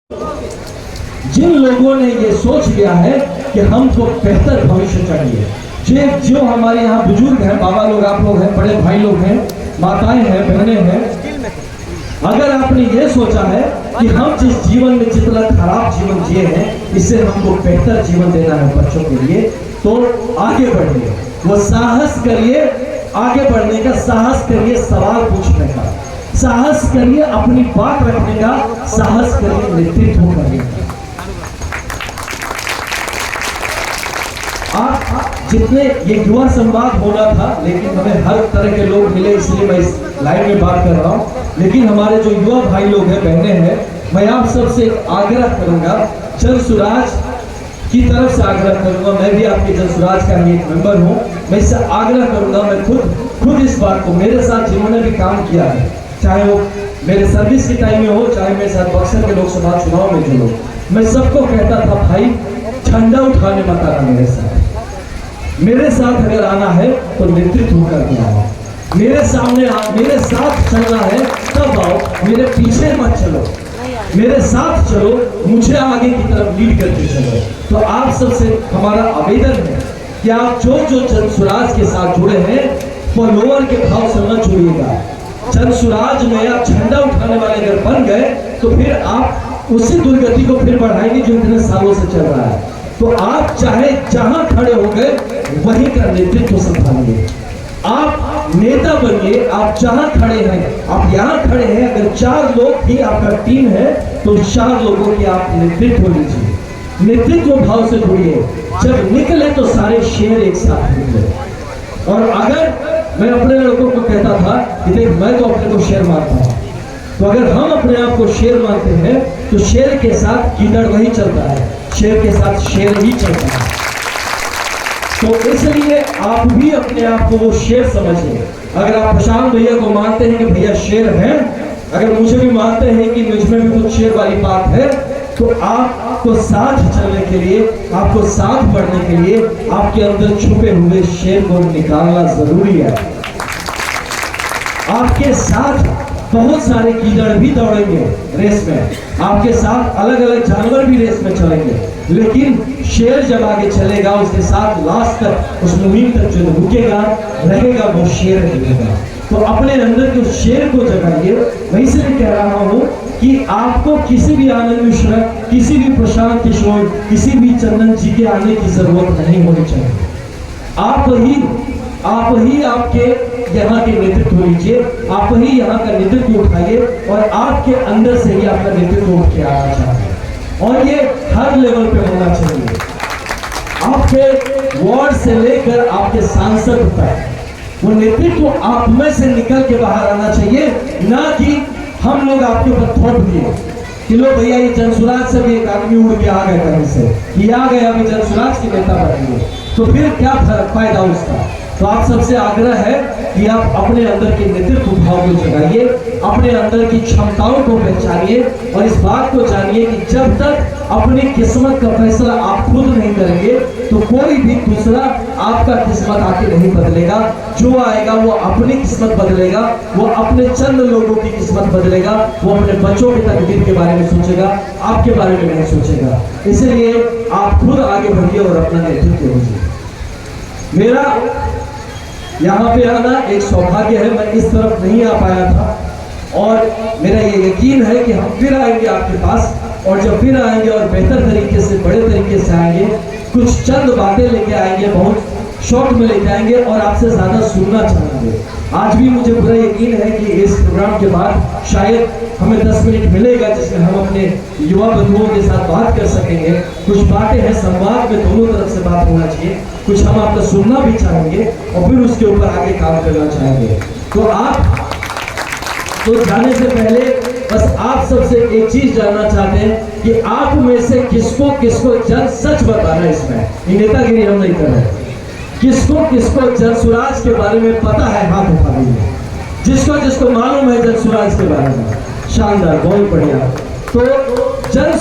जिन लोगों ने ये सोच लिया है कि हमको बेहतर भविष्य चाहिए, जो हमारे यहाँ बुजुर्ग हैं, बाबा लोग, आप लोग हैं, बड़े भाई लोग हैं, माताएं हैं, बहनें हैं, अगर आपने ये सोचा है कि हम जिस जीवन में जितना खराब जीवन जिए हैं इससे हमको बेहतर जीवन देना है बच्चों के लिए, तो आगे बढ़िए, वो साहस करिए, आगे बढ़ने का साहस करिए, सवाल पूछने का साहस करिए, अपनी बात रखने का साहस करिए, नेतृत्व करने का। आप जितने ये युवा संवाद होना था, लेकिन हमें हर तरह के लोग मिले, इसलिए मैं इस लाइव में बात कर रहा हूँ। लेकिन हमारे जो युवा भाई लोग हैं, बहनें हैं, मैं आप सबसे एक आग्रह करूंगा, जनसुराज की तरफ से आग्रह करूंगा, मैं भी आपके जनसुराज का ही एक मेंबर हूँ, मैं इससे आग्रह करूंगा, मैं खुद इस बात को, मेरे साथ जिन्होंने भी काम किया है, चाहे वो मेरे सर्विस के टाइम में हो, चाहे मेरे साथ बक्सर के लोकसभा चुनाव में जो लोग, मैं सबको कहता था, भाई झंडा उठाने मत आना मेरे साथ अगर आना है तो नेतृत्व करके आओ, मेरे साथ चलना है तब आओ, मेरे पीछे मत चलो, मेरे साथ चलो, मुझे आगे की तरफ लीड करके चलो। तो आप सबसे हमारा आवेदन है कि आप जो जनसुराज के साथ जुड़े हैं, फॉलोअर के भाव से मत जुड़िएगा। जनसुराज में आप झंडा उठाने वाले अगर बन गए तो फिर आप उसी दुर्गति को फिर बढ़ाएंगे जो इतने सालों से चल रहा है। तो आप चाहे जहां खड़े हो गए वहीं का नेतृत्व संभालिए, आप नेता बनिए, आप जहां खड़े हैं, आप यहां खड़े हैं, अगर 4 लोग भी आपका टीम है तो 4 लोगों की आप नेतृत्व लीजिए, नेतृत्व भाव से जुड़िए, जब निकले तो सारे शेर एक साथ निकले। और अगर मैं अपने लड़कों को कहता था कि देख, मैं तो अपने को शेर मानता हूं, तो अगर हम अपने आप को शेर मानते हैं तो शेर के साथ गीदड़ वही चलता है, शेर के साथ शेर ही चलता है। तो इसलिए आप भी अपने आप को वो शेर समझिए। अगर आप प्रशांत भैया को मानते हैं कि भैया शेर हैं, अगर मुझे भी मानते हैं कि मुझ में भी कुछ शेर वाली बात है, तो आपको साथ चलने के लिए, आपको साथ बढ़ने के लिए आपके अंदर छुपे हुए शेर को निकालना जरूरी है। आपके साथ बहुत सारे गीदड़ भी दौड़ेंगे रेस में, आपके साथ अलग अलग जानवर भी रेस में चलेंगे, लेकिन शेर जब आगे चलेगा, उसके साथ लास्ट तक, उस मुहिम तक जो रुकेगा रहेगा वो शेर रहेगा। तो अपने अंदर के उस शेर को जगाइए। मैं इसलिए कह रहा हूँ कि आपको किसी भी आनंद मिश्रा, किसी भी प्रशांत किशोर, किसी भी चंदन जी के आने की जरूरत नहीं होनी चाहिए। आप ही आपके यहाँ के नेतृत्व लीजिए, आप ही यहाँ का नेतृत्व उठाइए, और आपके अंदर से ही आपका नेतृत्व उठ के आना चाहिए, और ये हर लेवल पे होना चाहिए, आपके वार्ड से लेकर आपके सांसद तक वो नेतृत्व आप में से निकल के बाहर आना चाहिए, ना कि हम लोग आपके ऊपर थोप दिए कि लो भैया ये जनसुराज से भी एक आदमी उड़ के आ गए कहीं से, ये आ गए अभी जनसुराज के नेता बनेंगे, तो फिर क्या फायदा उसका। तो आप सबसे आग्रह है कि आप अपने अंदर के नेतृत्व भाव को जगाइए, अपने अंदर की क्षमताओं को पहचानिए, और इस बात को जानिए कि जब तक अपनी किस्मत का फैसला आप खुद नहीं करेंगे तो कोई भी दूसरा आपका किस्मत आके नहीं बदलेगा। जो आएगा वो अपनी किस्मत बदलेगा, वो अपने चंद लोगों की किस्मत बदलेगा, वो अपने बच्चों की तकदीर के बारे में सोचेगा, आपके बारे में नहीं सोचेगा। इसलिए आप खुद आगे बढ़िए और अपना नेतृत्व कीजिए। मेरा यहाँ पे आना एक सौभाग्य है, मैं इस तरफ नहीं आ पाया था, और मेरा ये यकीन है कि हम फिर आएंगे आपके पास, और जब फिर आएंगे और बेहतर तरीके से, बड़े तरीके से आएंगे, कुछ चंद बातें लेके आएंगे, बहुत शॉर्ट में लेके आएंगे, और आपसे ज़्यादा सुनना चाहेंगे। आज भी मुझे पूरा यकीन है कि इस प्रोग्राम के बाद शायद हमें 10 मिनट मिलेगा जिसमें हम अपने युवा बंधुओं के साथ बात कर सकेंगे। कुछ बातें हैं, संवाद में दोनों तरफ से बात होना चाहिए, कुछ हम आपका सुनना भी चाहेंगे और फिर उसके ऊपर आगे काम करना चाहेंगे। तो जाने से पहले बस आप सबसे एक चीज जानना चाहते हैं कि आप में से किसको जन सच बताना, इसमें ये नेतागिरी हम नहीं कर रहे, किसको जनसुराज के बारे में पता है, हाथ उठा दीजिए। जिसको मालूम है जनसुराज के बारे में, शानदार, बहुत बढ़िया। तो जन